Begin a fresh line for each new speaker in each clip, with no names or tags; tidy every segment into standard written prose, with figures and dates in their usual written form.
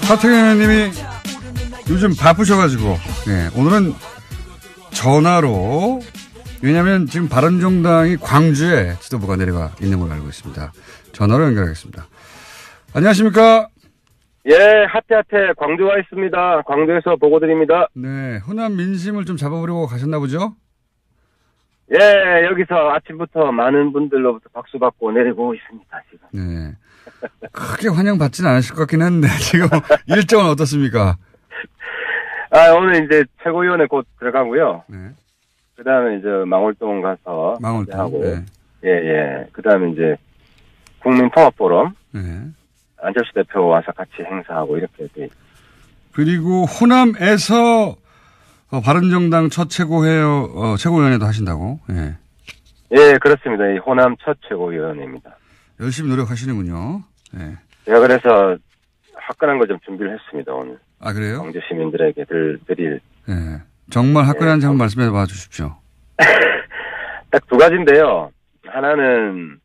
하태경 의원님이 요즘 바쁘셔가지고, 네, 오늘은 전화로, 왜냐하면 지금 바른정당이 광주에 지도부가 내려가 있는 걸로 알고 있습니다. 전화로 연결하겠습니다. 안녕하십니까?
예, 하태하태 광주 와 있습니다. 광주에서 보고 드립니다.
네, 호남 민심을 좀 잡아보려고 가셨나 보죠?
예, 여기서 아침부터 많은 분들로부터 박수 받고 내리고 있습니다, 지금.
네. 크게 환영받지는 않으실 것 같긴 한데, 지금 일정은 어떻습니까?
오늘 이제 최고위원회 곧 들어가고요. 네. 그 다음에 이제 망월동 가서.
망월동.
하고.
네.
예. 그 다음에 이제 국민통합포럼.
네.
안철수 대표 와서 같이 행사하고 이렇게 돼.
그리고 호남에서 바른정당 첫 최고위원회도 하신다고? 예.
예, 그렇습니다. 이 호남 첫 최고위원회입니다.
열심히 노력하시는군요. 예.
제가 그래서 화끈한 거 좀 준비를 했습니다, 오늘.
아, 그래요?
광주 시민들에게 드릴.
예. 정말 화끈한지 한번 말씀해 봐 주십시오.
딱 두 가지인데요. 하나는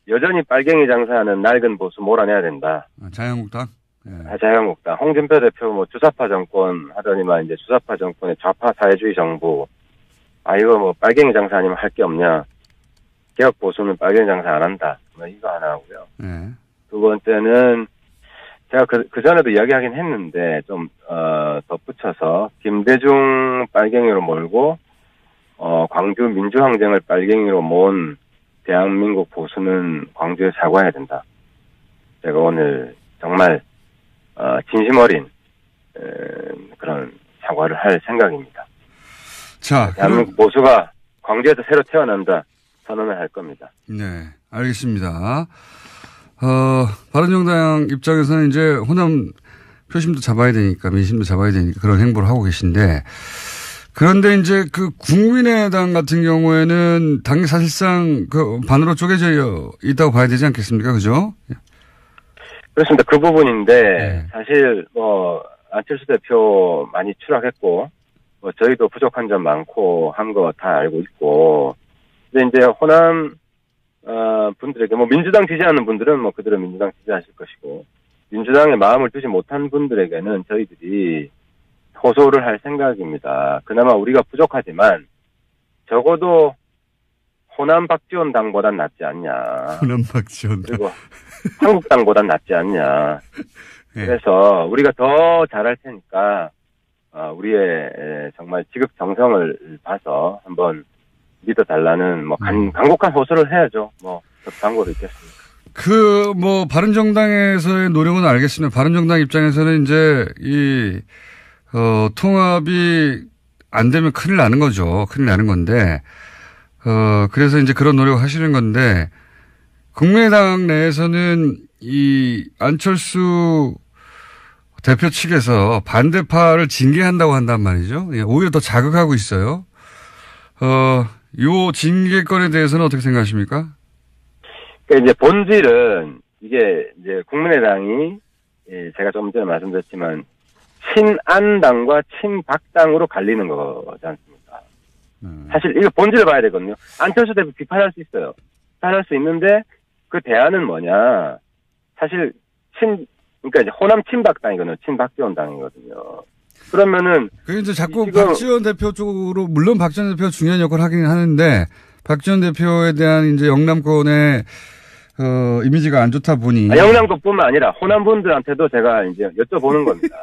여전히 빨갱이 장사하는 낡은 보수 몰아내야 된다.
자유한국당?
예. 자유한국당. 홍준표 대표 뭐 주사파 정권 하더니만 이제 주사파 정권의 좌파 사회주의 정부. 이거 뭐 빨갱이 장사 아니면 할 게 없냐. 개혁 보수는 빨갱이 장사 안 한다. 뭐 이거 하나 하고요.
네.
두 번째는 제가 그 전에도 이야기하긴 했는데 좀 덧붙여서 김대중 빨갱이로 몰고 광주 민주항쟁을 빨갱이로 모은 대한민국 보수는 광주에 사과해야 된다. 제가 오늘 정말 진심 어린 그런 사과를 할 생각입니다.
자,
대한민국 보수가 광주에서 새로 태어난다 선언을 할 겁니다.
네, 알겠습니다. 바른정당 입장에서는 이제 호남 표심도 잡아야 되니까 민심도 잡아야 되니까 그런 행보를 하고 계신데, 그런데 이제 그 국민의당 같은 경우에는 당이 사실상 그 반으로 쪼개져 있다고 봐야 되지 않겠습니까? 그죠?
그렇습니다. 그 부분인데,
네.
사실 안철수 대표 많이 추락했고, 저희도 부족한 점 많고 한 거 다 알고 있고, 근데 이제 호남 분들에게 민주당 지지하는 분들은 그대로 민주당 지지하실 것이고, 민주당에 마음을 두지 못한 분들에게는 저희들이 호소를 할 생각입니다. 그나마 우리가 부족하지만 적어도 호남 박지원 당보단 낫지 않냐.
호남 박지원 당.
그리고 한국당보단 낫지 않냐. 네. 그래서 우리가 더 잘할 테니까 우리의 정말 지극정성을 봐서 한번 믿어달라는 간곡한 호소를 해야죠. 광고도 있겠습니다.
바른정당에서의 노력은 알겠습니다. 바른정당 입장에서는 이제 통합이 안 되면 큰일 나는 거죠. 큰일 나는 건데, 그래서 이제 그런 노력을 하시는 건데, 국민의당 내에서는 이 안철수 대표 측에서 반대파를 징계한다고 한단 말이죠. 오히려 더 자극하고 있어요. 요 징계권에 대해서는 어떻게 생각하십니까?
그러니까 이제 본질은 이게 이제 국민의당이 제가 조금 전에 말씀드렸지만 친안당과 친박당으로 갈리는 거지 않습니까? 사실 이거 본질을 봐야 되거든요. 안철수 대표 비판할 수 있어요. 비판할 수 있는데 그 대안은 뭐냐? 사실 그러니까 이제 호남 친박당이거든요. 친박지원 당이거든요. 그러면은
그게 이제 자꾸 박지원 대표 쪽으로, 물론 박지원 대표가 중요한 역할을 하긴 하는데 박지원 대표에 대한 이제 영남권의 이미지가 안 좋다 보니.
영남권뿐만 아니라 호남 분들한테도 제가 이제 여쭤보는 겁니다.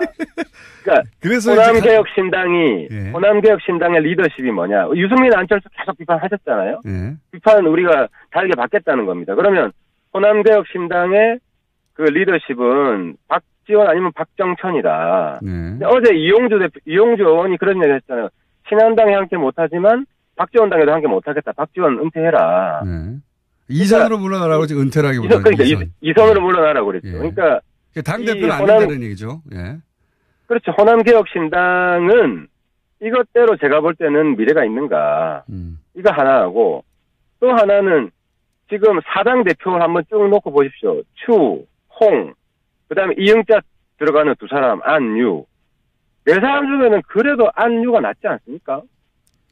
그러니까
그래서
호남개혁신당이
예.
호남개혁신당의 리더십이 뭐냐? 유승민 안철수 계속 비판하셨잖아요.
예.
비판 우리가 다르게 받겠다는 겁니다. 그러면 호남개혁신당의 그 리더십은 박지원 아니면 박정천이다.
네.
어제 이용주 의원이 그런 얘기 했잖아요. 친한당에 함께 못하지만 박지원 당에도 함께 못하겠다. 박지원 은퇴해라.
네. 이선으로 물러나라고 지금 은퇴라기보다는.
그러니까 이선으로 물러나라고 그랬죠.
예.
그러니까
당대표는 안 된다는 얘기죠. 예.
그렇죠. 호남개혁신당은 이것대로 제가 볼 때는 미래가 있는가. 이거 하나하고 또 하나는 지금 사당 대표를 한번 쭉 놓고 보십시오. 추, 홍, 그다음에 이응자 들어가는 두 사람, 안유. 네 사람 중에는 그래도 안유가 낫지 않습니까?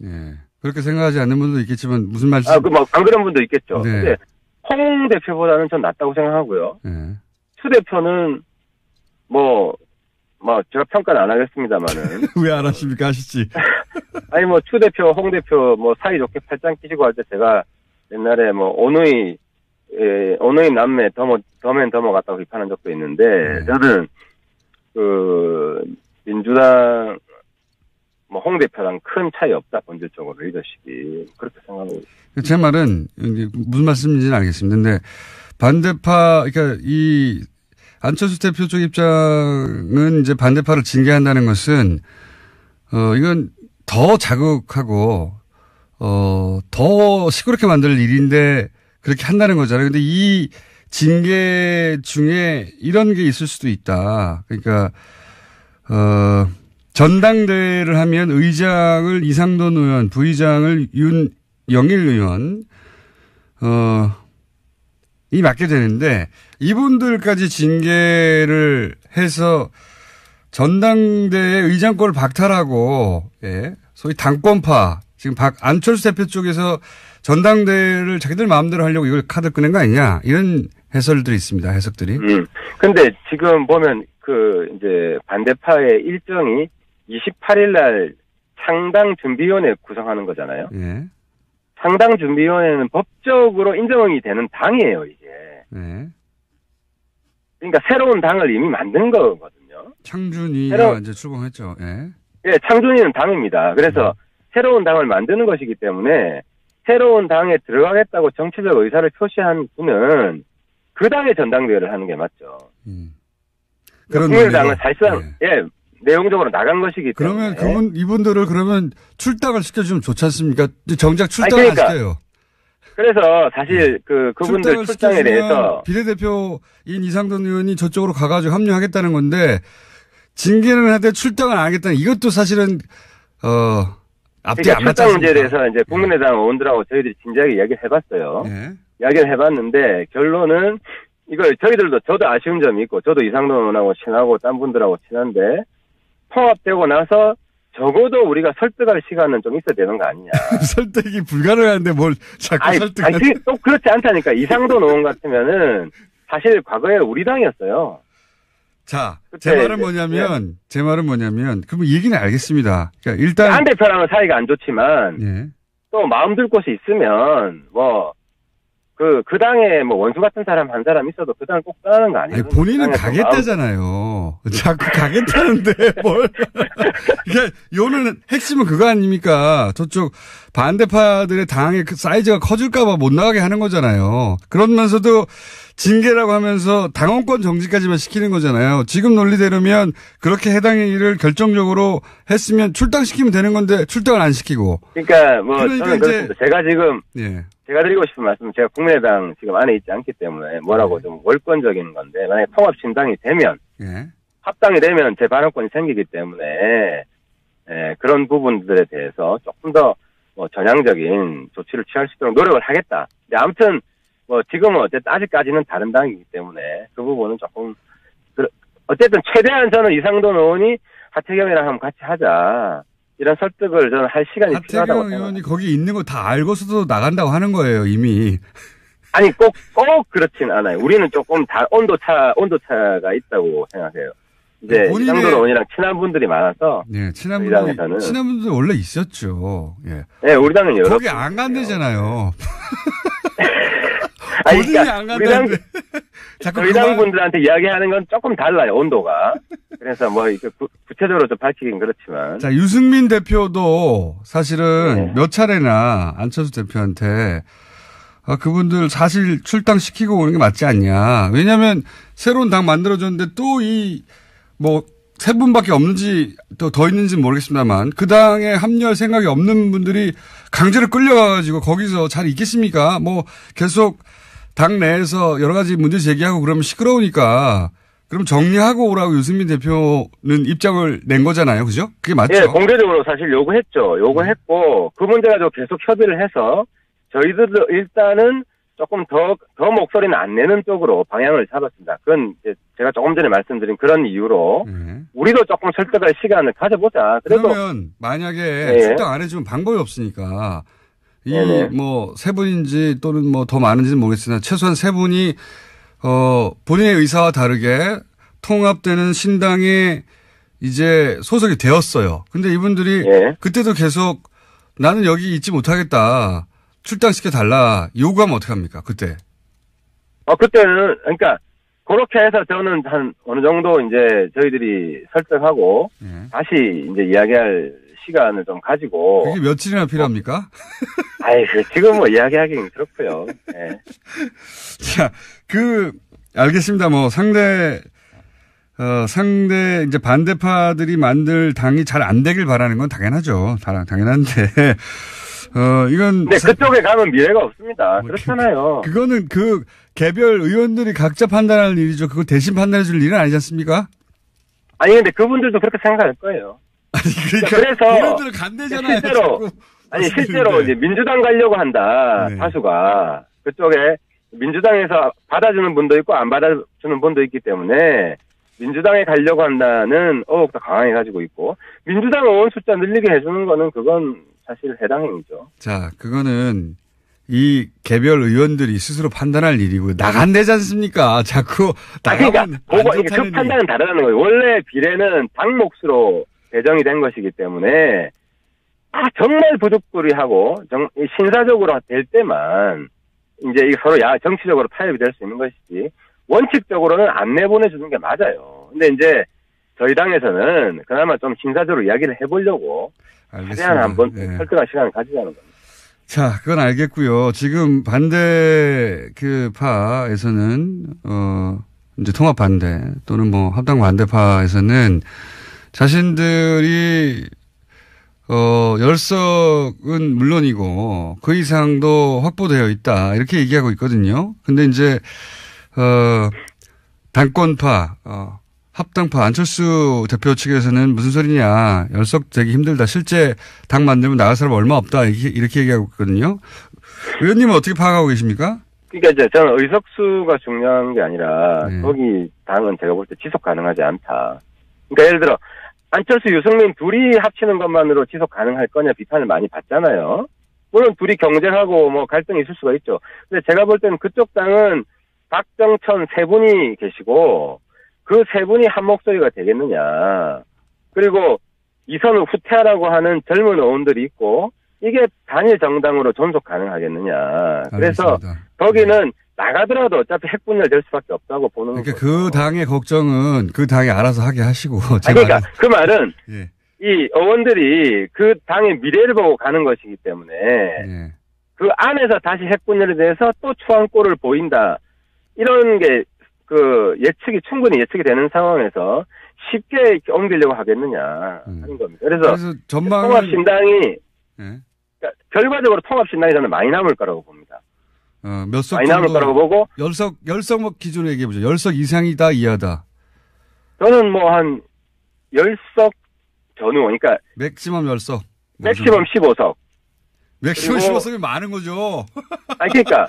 예. 그렇게 생각하지 않는 분도 있겠지만 무슨 말씀?
안 그런 분도 있겠죠.
네.
근데 홍 대표보다는 전 낫다고 생각하고요.
예.
추 대표는 제가 평가는 안 하겠습니다만은.
왜 안 하십니까? 하시지.
아니, 추 대표, 홍 대표, 사이좋게 팔짱 끼시고 할 때 제가 옛날에 오누이 남매 더맨 더머 같다고 비판한 적도 있는데, 네. 저는, 민주당, 홍 대표랑 큰 차이 없다, 본질적으로 리더십이. 그렇게 생각하고 있습니다.
제 말은, 무슨 말씀인지는 알겠습니다. 근데, 반대파, 그러니까 안철수 대표 쪽 입장은 이제 반대파를 징계한다는 것은, 이건 더 자극하고, 더 시끄럽게 만들 일인데 그렇게 한다는 거잖아요. 근데 이 징계 중에 이런 게 있을 수도 있다. 그러니까, 전당대회를 하면 의장을 이상돈 의원, 부의장을 윤영일 의원, 이 맡게 되는데 이분들까지 징계를 해서 전당대회 의장권을 박탈하고, 예, 소위 당권파, 지금 안철수 대표 쪽에서 전당대회를 자기들 마음대로 하려고 이걸 카드 꺼낸 거 아니냐, 이런 해설들이 있습니다. 해석들이.
근데 지금 보면 이제 반대파의 일정이 28일 날 창당 준비위원회 구성하는 거잖아요. 예. 창당 준비위원회는 법적으로 인정이 되는 당이에요, 이게. 예. 그러니까 새로운 당을 이미 만든 거거든요.
창준이가 이제 출범했죠. 예.
예, 창준이는 당입니다. 그래서 새로운 당을 만드는 것이기 때문에 새로운 당에 들어가겠다고 정치적 의사를 표시한 분은 그 당의 전당대회를 하는 게 맞죠. 국민의당은 사실상 내용적으로 나간 것이기 때문에.
그러면 이분들을 그러면 출당을 시켜주면 좋지 않습니까? 정작 출당을 안 시켜요.
그래서 사실 그분들 출당에 대해서
비례대표인 이상돈 의원이 저쪽으로 가가지고 합류하겠다는 건데 징계는 하되 출당을 안 하겠다는, 이것도 사실은 앞뒤 안 맞지 않습니까?
출당 문제에 대해서 이제 국민의당 의원들하고 저희들이 진지하게 이야기를 해봤어요. 예. 이야기를 해봤는데 결론은 이걸 저도 아쉬운 점이 있고, 저도 이상돈 의원하고 친하고 딴 분들하고 친한데 통합되고 나서 적어도 우리가 설득할 시간은 좀 있어야 되는 거 아니냐.
설득이 불가능한데 뭘 자꾸 설득하냐.
또 그렇지 않다니까. 이상돈 의원 같으면은 사실 과거에 우리 당이었어요.
자, 제 말은 뭐냐면, 그럼 얘기는 알겠습니다. 그러니까 일단.
안 대표랑은 사이가 안 좋지만, 예. 또 마음 들 곳이 있으면, 그 당에 원수 같은 사람 한 사람 있어도 그 당을 꼭 떠나는 거 아니에요?
아니, 본인은 가겠다잖아요. 자꾸 가겠다는데 뭘. 그러니까 요는 핵심은 그거 아닙니까? 저쪽 반대파들의 당의 그 사이즈가 커질까봐 못 나가게 하는 거잖아요. 그러면서도 징계라고 하면서 당원권 정지까지만 시키는 거잖아요. 지금 논리대로면 그렇게 해당의 일을 결정적으로 했으면 출당시키면 되는 건데 출당을 안 시키고.
그러니까 저는 그렇습니다. 제가 지금 제가 드리고 싶은 말씀은, 제가 국민의당 지금 안에 있지 않기 때문에 뭐라고 좀 월권적인 건데, 만약에 통합신당이 되면, 합당이 되면 제 발언권이 생기기 때문에, 그런 부분들에 대해서 조금 더 전향적인 조치를 취할 수 있도록 노력을 하겠다. 근데 아무튼 지금은 어쨌든 아직까지는 다른 당이기 때문에 그 부분은 조금 어쨌든 최대한 저는 이상돈 의원이 하태경이랑 한번 같이 하자, 이런 설득을 저는 할 시간이 필요하다고 생각합니다.
하태경 의원이 거기 있는 거 다 알고서도 나간다고 하는 거예요, 이미.
아니, 꼭 그렇진 않아요. 우리는 조금 다 온도차가 있다고 생각해요. 이제 이상돈 의원이랑 친한 분들이 많아서. 네, 친한
분들 원래 있었죠. 예.
네, 우리 당은 여러.
거기 안 간대잖아요. 본인이 안 간다는데.
저희 당 분들한테 이야기하는 건 조금 달라요, 온도가. 그래서 구체적으로 좀 밝히긴 그렇지만.
자, 유승민 대표도 사실은 몇 차례나 안철수 대표한테 그분들 사실 출당시키고 오는 게 맞지 않냐. 왜냐하면 새로운 당 만들어졌는데 또 세 분밖에 없는지 더 있는지는 모르겠습니다만 그 당에 합류할 생각이 없는 분들이 강제로 끌려가가지고 거기서 잘 있겠습니까? 계속 당 내에서 여러 가지 문제 제기하고 그러면 시끄러우니까 그럼 정리하고 오라고 유승민 대표는 입장을 낸 거잖아요. 그죠? 그게 맞죠?
예, 공개적으로 사실 요구했죠. 요구했고 그 문제 가지고 계속 협의를 해서 저희들도 일단은 조금 더 목소리는 안 내는 쪽으로 방향을 잡았습니다. 그건 이제 제가 조금 전에 말씀드린 그런 이유로 우리도 조금 설득할 시간을 가져보자.
그러면 만약에 출당 안 해주면 방법이 없으니까 세 분인지 또는 더 많은지는 모르겠으나 최소한 세 분이 본인의 의사와 다르게 통합되는 신당에 이제 소속이 되었어요. 근데 이분들이
예.
그때도 계속 나는 여기 있지 못하겠다. 출당시켜 달라. 요구하면 어떡합니까? 그때.
그때는, 그러니까, 그렇게 해서 저는 한 어느 정도 이제 저희들이 설득하고
예.
다시 이제 이야기할 시간을 좀 가지고.
그게 며칠이나 필요합니까?
지금 뭐 이야기하기는 그렇고요. 예.
자, 알겠습니다. 뭐 상대 이제 반대파들이 만들 당이 잘 안 되길 바라는 건 당연하죠. 당연한데, 이건.
네, 그쪽에 가면 미래가 없습니다. 그렇잖아요.
그거는 개별 의원들이 각자 판단할 일이죠. 그거 대신 판단해 줄 일은 아니지 않습니까?
아니, 근데 그분들도 그렇게 생각할 거예요.
그러니까
그래서.
의원들은 간대잖아요.
실제로 이제 민주당 가려고 한다.
네.
다수가. 그쪽에 민주당에서 받아주는 분도 있고 안 받아주는 분도 있기 때문에 민주당에 가려고 한다는 의혹도 강하게 가지고 있고 민주당 의원 숫자 늘리게 해주는 거는 그건 사실 해당 행위죠.
자, 그거는 이 개별 의원들이 스스로 판단할 일이고 나간대지 않습니까? 자꾸 나가면
그러니까 그 판단은 다르다는 거예요. 원래 비례는 당 몫으로 배정이 된 것이기 때문에 정말 부득불이하고 신사적으로 될 때만 이제 이게 서로 정치적으로 타협이 될 수 있는 것이지 원칙적으로는 안 내보내주는 게 맞아요. 근데 이제 저희 당에서는 그나마 좀 신사적으로 이야기를 해보려고 최대한 한번 설득할 시간을 가지자는 겁니다.
자, 그건 알겠고요. 지금 반대 파에서는 이제 통합 반대 또는 뭐 합당 반대파에서는 자신들이 열석은 물론이고 그 이상도 확보되어 있다 이렇게 얘기하고 있거든요. 근데 이제 당권파 합당파 안철수 대표 측에서는 무슨 소리냐. 열석 되기 힘들다. 실제 당 만들면 나갈 사람 얼마 없다. 이렇게 얘기하고 있거든요. 의원님은 어떻게 파악하고 계십니까?
그러니까 이제 저는 의석수가 중요한 게 아니라 거기 당은 제가 볼 때 지속 가능하지 않다. 그러니까 예를 들어 안철수 유승민 둘이 합치는 것만으로 지속 가능할 거냐 비판을 많이 받잖아요. 물론 둘이 경쟁하고 뭐 갈등이 있을 수가 있죠. 근데 제가 볼 때는 그쪽 당은 박정천 세 분이 계시고 그 세 분이 한 목소리가 되겠느냐. 그리고 이선우 후퇴하라고 하는 젊은 의원들이 있고 이게 단일 정당으로 존속 가능하겠느냐. 그래서 거기는 나가더라도 어차피 핵분열 될 수밖에 없다고 보는 거죠.
그러니까 그 당의 걱정은 그 당이 알아서 하게 하시고.
그러니까 그 말은 이 의원들이 그 당의 미래를 보고 가는 것이기 때문에 그 안에서 다시 핵분열에 대해서 또 추한꼴을 보인다. 이런 게 충분히 예측이 되는 상황에서 쉽게 이렇게 옮기려고 하겠느냐 하는 겁니다. 그래서 통합신당이 그러니까 결과적으로 통합신당이 저는 많이 남을 거라고 봅니다.
몇 석
많이 남을 거라고 보고
열석 기준으로 얘기해보죠. 열석 이상이다 이하다.
저는 뭐 한 10석 전후 그러니까
맥시멈 10석.
맥시멈 15석.
맥시멈 15석이 많은 거죠.
그러니까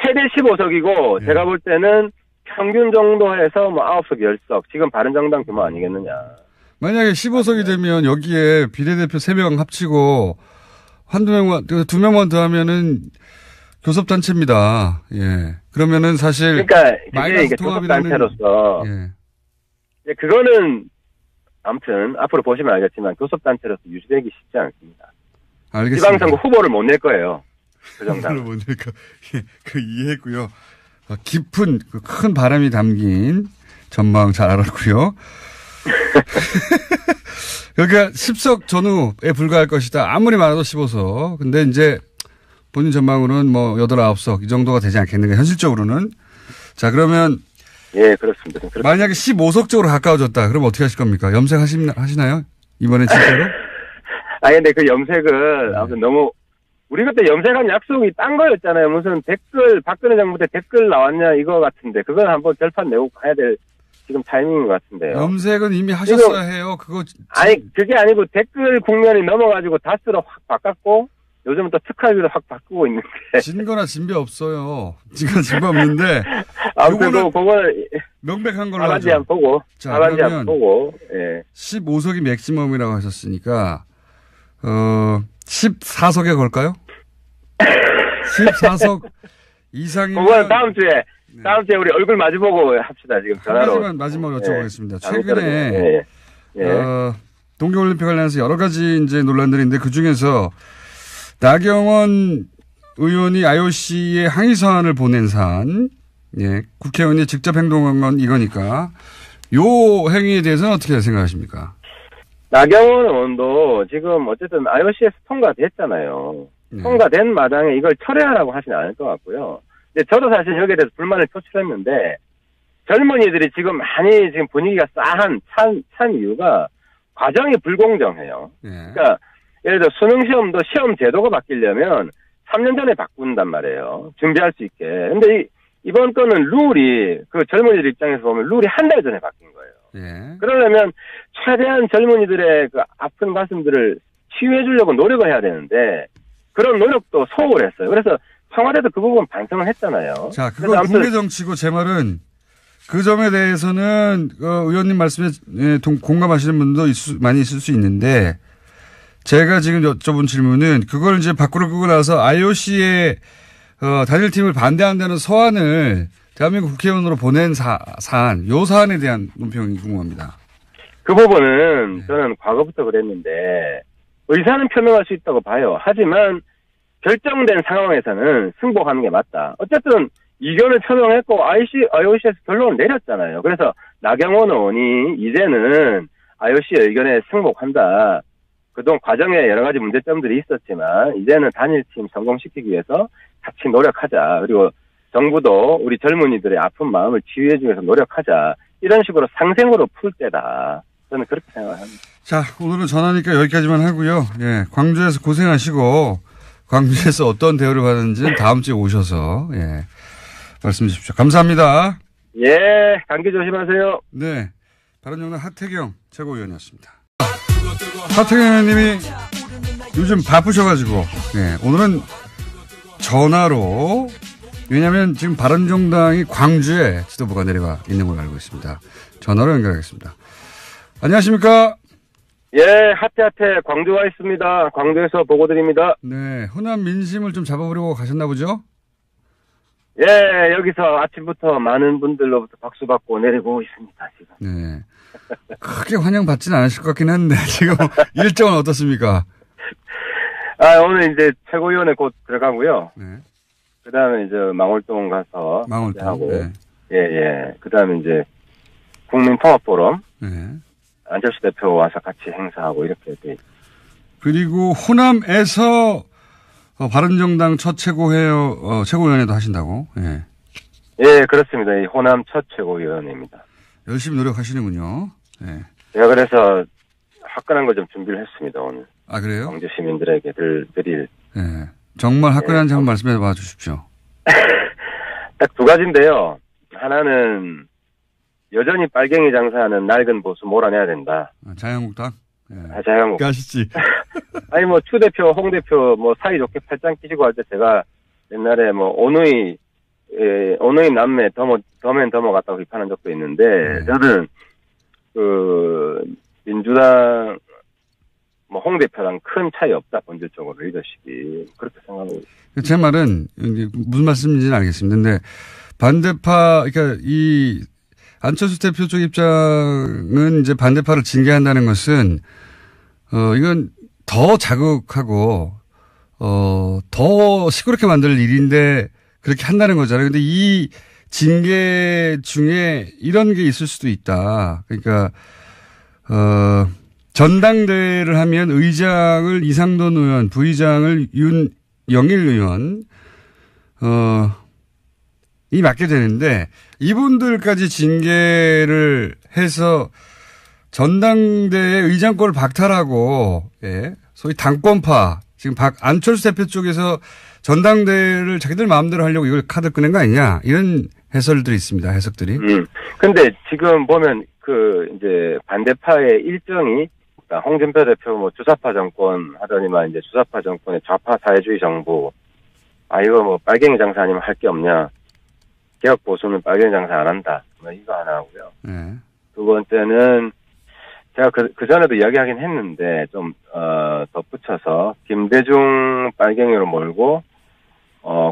최대 15석이고 제가 볼 때는 평균 정도 해서 뭐 9석, 10석. 지금 바른정당 규모 아니겠느냐.
만약에 15석이 되면 여기에 비례대표 3명 합치고 두 명만 더 하면은 교섭단체입니다. 예. 그러면은 사실.
그러니까 이게 교섭단체로서. 예. 그거는 아무튼 앞으로 보시면 알겠지만 교섭단체로서 유지되기 쉽지 않습니다.
알겠습니다.
지방선거 후보를 못 낼 거예요. 그 정당.
후보를 못 낼 거. 예. 이해했고요. 깊은 큰 바람이 담긴 전망 잘 알았고요. 여기가 10석 전후에 불과할 것이다. 아무리 많아도 15석. 근데 이제 본인 전망으로는 뭐 8, 9석 이 정도가 되지 않겠는가 현실적으로는. 자, 그러면
예, 그렇습니다.
만약에 15석 쪽으로 가까워졌다. 그럼 어떻게 하실 겁니까? 염색하시나요? 이번에 진짜로?
근데 그 염색은 아무튼 너무 우리 그때 염색한 약속이 딴 거였잖아요. 무슨 박근혜 정부 때 댓글 나왔냐 이거 같은데 그건 한번 절판 내고 가야 될 지금 타이밍인 것 같은데요.
염색은 이미 하셨어야 해요. 그거
그게 아니고 댓글 국면이 넘어가지고 다스로 확 바꿨고 요즘은 또 특활비로 확 바꾸고 있는데.
진거나 진배 없어요. 진배 없는데.
아무튼 그거는
명백한 걸로 하죠.
가만히 안 보고. 예.
15석이 맥시멈이라고 하셨으니까 14석에 걸까요? 14석 이상이면.
그건 다음 주에
네.
다음 주에 우리 얼굴 마주보고 합시다. 지금 전화로.
하지만 마지막으로 여쭤보겠습니다.
네.
최근에 동계올림픽 관련해서 여러 가지 이제 논란들이 있는데 그 중에서 나경원 의원이 IOC에 항의 서한을 보낸 사안, 국회의원이 직접 행동한 건 이거니까 요 행위에 대해서는 어떻게 생각하십니까?
나경원 의원도 지금 어쨌든 IOC에서 통과됐잖아요. 통과된 마당에 이걸 철회하라고 하진 않을 것 같고요. 근데 저도 사실 여기에 대해서 불만을 표출했는데 젊은이들이 지금 많이 지금 분위기가 찬 이유가 과정이 불공정해요. 그러니까 예를 들어 수능 시험도 시험 제도가 바뀌려면 3년 전에 바꾼단 말이에요. 준비할 수 있게. 근데 이번 건은 룰이 그 젊은이들 입장에서 보면 룰이 한 달 전에 바뀐 거예요. 그러려면 최대한 젊은이들의 그 아픈 가슴들을 치유해 주려고 노력을 해야 되는데 그런 노력도 소홀했어요. 그래서 청와대도 그 부분 반성을 했잖아요.
자, 그건 국내 정치고 제 말은 그 점에 대해서는 의원님 말씀에 공감하시는 분도 많이 있을 수 있는데 제가 지금 여쭤본 질문은 그걸 이제 밖으로 끄고 나서 IOC의 단일팀을 반대한다는 서한을 대한민국 국회의원으로 보낸 사안, 요 사안에 대한 논평이 궁금합니다.
그 부분은 저는 과거부터 그랬는데 의사는 표명할 수 있다고 봐요. 하지만 결정된 상황에서는 승복하는 게 맞다. 어쨌든 이견을 표명했고 IOC에서 결론을 내렸잖아요. 그래서 나경원 의원이 이제는 IOC의 의견에 승복한다. 그동안 과정에 여러 가지 문제점들이 있었지만 이제는 단일팀 성공시키기 위해서 같이 노력하자. 그리고 정부도 우리 젊은이들의 아픈 마음을 치유해주기 위해서 노력하자. 이런 식으로 상생으로 풀 때다. 저는 그렇게 생각합니다.
자, 오늘은 전화니까 여기까지만 하고요. 광주에서 고생하시고 광주에서 어떤 대우를 받는지는 다음 주에 오셔서 말씀 주십시오. 감사합니다.
감기 조심하세요.
네, 바른정당 하태경 최고위원이었습니다. 하태경 의원님이 요즘 바쁘셔가지고 오늘은 전화로 왜냐하면 지금 바른정당이 광주에 지도부가 내려가 있는 걸로 알고 있습니다. 전화로 연결하겠습니다. 안녕하십니까?
하태 광주 와 있습니다. 광주에서 보고 드립니다.
네, 호남 민심을 좀 잡아보려고 가셨나 보죠?
여기서 아침부터 많은 분들로부터 박수 받고 내리고 있습니다, 지금.
네. 크게 환영받지는 않으실 것 같긴 한데, 지금 일정은 어떻습니까?
오늘 이제 최고위원회 곧 들어가고요. 그 다음에 이제 망월동 가서.
망월동.
하고. 그 다음에 이제 국민통합포럼. 안철수 대표 와서 같이 행사하고 이렇게 돼 있습니다.
그리고 호남에서 바른정당 첫 최고위원회도 하신다고?
그렇습니다. 이 호남 첫 최고위원회입니다.
열심히 노력하시는군요.
제가 그래서 화끈한 거 좀 준비를 했습니다, 오늘.
아, 그래요?
광주 시민들에게 드릴.
정말 화끈한지 한번 말씀해 봐 주십시오.
딱 두 가지인데요. 하나는 여전히 빨갱이 장사하는 낡은 보수 몰아내야 된다.
자유한국당?
자유한국당.
가시지.
아니, 추 대표, 홍 대표, 사이좋게 팔짱 끼시고 할 때 제가 옛날에 오누이 남매 더맨 더머 같다고 비판한 적도 있는데, 저는, 민주당, 홍 대표랑 큰 차이 없다, 본질적으로 리더십이. 그렇게 생각하고 있습니다.
제 말은, 무슨 말씀인지는 알겠습니다. 근데, 반대파, 그러니까 안철수 대표 쪽 입장은 이제 반대파를 징계한다는 것은, 이건 더 자극하고, 더 시끄럽게 만들 일인데 그렇게 한다는 거잖아요. 근데 이 징계 중에 이런 게 있을 수도 있다. 그러니까, 전당대회를 하면 의장을 이상돈 의원, 부의장을 윤영일 의원, 이 맡게 되는데 이분들까지 징계를 해서 전당대회 의장권을 박탈하고 소위 당권파 지금 안철수 대표 쪽에서 전당대회를 자기들 마음대로 하려고 이걸 카드 꺼낸 거 아니냐 이런 해설들이 있습니다. 해석들이.
근데 지금 보면 이제 반대파의 일정이 홍준표 대표 주사파 정권 하더니만 이제 주사파 정권의 좌파 사회주의 정부 이거 빨갱이 장사 아니면 할 게 없냐. 개혁 보수는 빨갱이 장사 안 한다. 이거 하나 하고요. 두 번째는 제가 그 전에도 이야기하긴 했는데 좀 덧붙여서 김대중 빨갱이로 몰고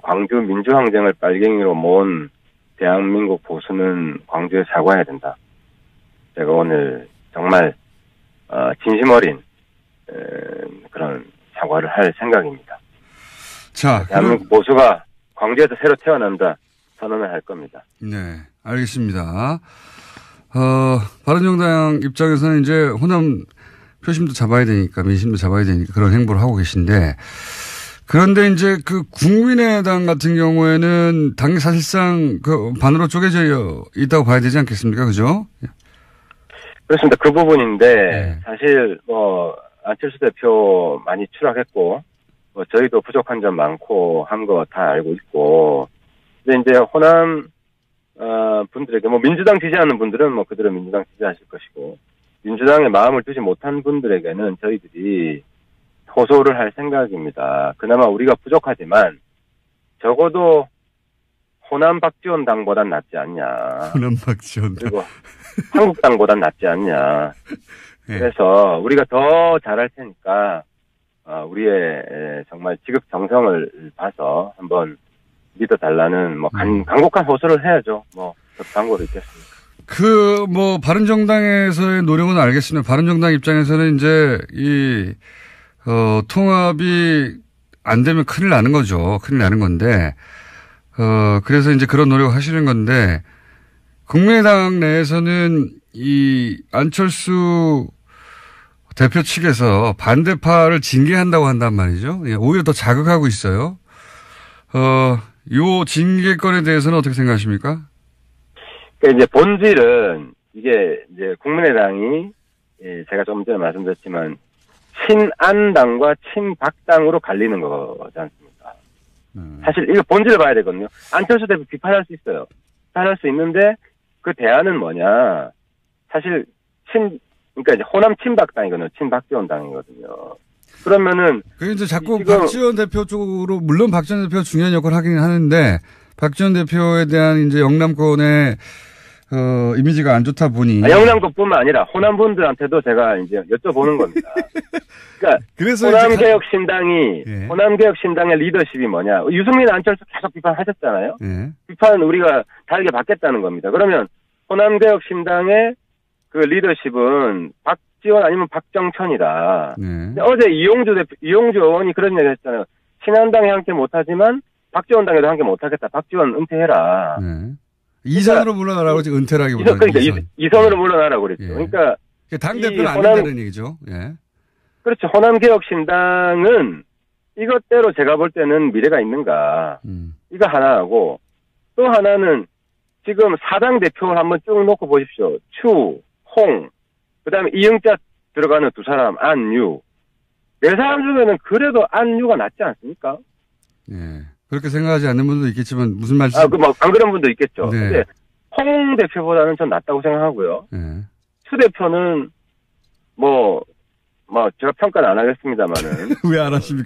광주 민주항쟁을 빨갱이로 모은 대한민국 보수는 광주에 사과해야 된다. 제가 오늘 정말 진심 어린 그런 사과를 할 생각입니다.
자,
대한민국 보수가 광주에서 새로 태어난다 선언을 할 겁니다.
네, 알겠습니다. 바른정당 입장에서는 이제 호남 표심도 잡아야 되니까 민심도 잡아야 되니까 그런 행보를 하고 계신데, 그런데 이제 그 국민의당 같은 경우에는 당이 사실상 그 반으로 쪼개져 있다고 봐야 되지 않겠습니까? 그죠?
그렇습니다. 그 부분인데
네.
사실 안철수 대표 많이 추락했고 저희도 부족한 점 많고 한 거 다 알고 있고, 근데 이제 호남 분들에게 민주당 지지하는 분들은 그대로 민주당 지지하실 것이고, 민주당에 마음을 두지 못한 분들에게는 저희들이 호소를 할 생각입니다. 그나마 우리가 부족하지만 적어도 호남 박지원 당보단 낫지 않냐.
호남 박지원 당.
그리고 한국당보단 낫지 않냐.
네.
그래서 우리가 더 잘할 테니까 우리의 정말 지극정성을 봐서 한번 믿어달라는 간곡한 호소를 해야죠. 방법이 있겠습니까?
바른정당에서의 노력은 알겠습니다. 바른정당 입장에서는 이제 통합이 안 되면 큰일 나는 거죠. 큰일 나는 건데, 그래서 이제 그런 노력을 하시는 건데, 국민의당 내에서는 안철수 대표 측에서 반대파를 징계한다고 한단 말이죠. 오히려 더 자극하고 있어요. 요 징계건에 대해서는 어떻게 생각하십니까?
그러니까 이제 본질은 이게 이제 국민의당이 제가 좀 전에 말씀드렸지만 친안당과 친박당으로 갈리는 거지 않습니까? 사실 이거 본질을 봐야 되거든요. 안철수 대표 비판할 수 있어요. 비판할 수 있는데 그 대안은 뭐냐? 사실 그러니까 이제 호남 친박당이거든요. 친박지원 당이거든요. 그러면은
그게 이제 자꾸 박지원 대표 쪽으로, 물론 박지원 대표가 중요한 역할을 하긴 하는데 박지원 대표에 대한 이제 영남권의 이미지가 안 좋다 보니.
영남권뿐만 아니라 호남 분들한테도 제가 이제 여쭤보는 겁니다. 그러니까
그래서
호남개혁신당이
예.
호남개혁신당의 리더십이 뭐냐? 유승민, 안철수 계속 비판하셨잖아요.
예.
비판 우리가 다르게 받겠다는 겁니다. 그러면 호남개혁신당의 그 리더십은 박지원 아니면 박정천이다.
네.
어제 이용주 의원이 그런 얘기 했잖아요. 친한당에 함께 못하지만 박지원 당에도 함께 못하겠다. 박지원 은퇴해라.
네. 이선으로 물러나라고 지금 은퇴라기보다는.
그러니까 이선으로 물러나라고 그랬죠.
예.
그러니까
당대표는 안 된다는 얘기죠. 예.
그렇죠. 호남개혁신당은 이것대로 제가 볼 때는 미래가 있는가. 이거 하나하고, 또 하나는 지금 사당 대표를 한번 쭉 놓고 보십시오. 추, 홍, 그 다음에 이응자 들어가는 두 사람, 안유. 네 사람 중에는 그래도 안유가 낫지 않습니까?
예. 그렇게 생각하지 않는 분도 있겠지만 무슨 말씀?
안 그런 분도 있겠죠.
네.
근데 홍 대표보다는 전 낫다고 생각하고요.
예.
추 대표는 제가 평가는 안 하겠습니다만은.
왜 안 하십니까?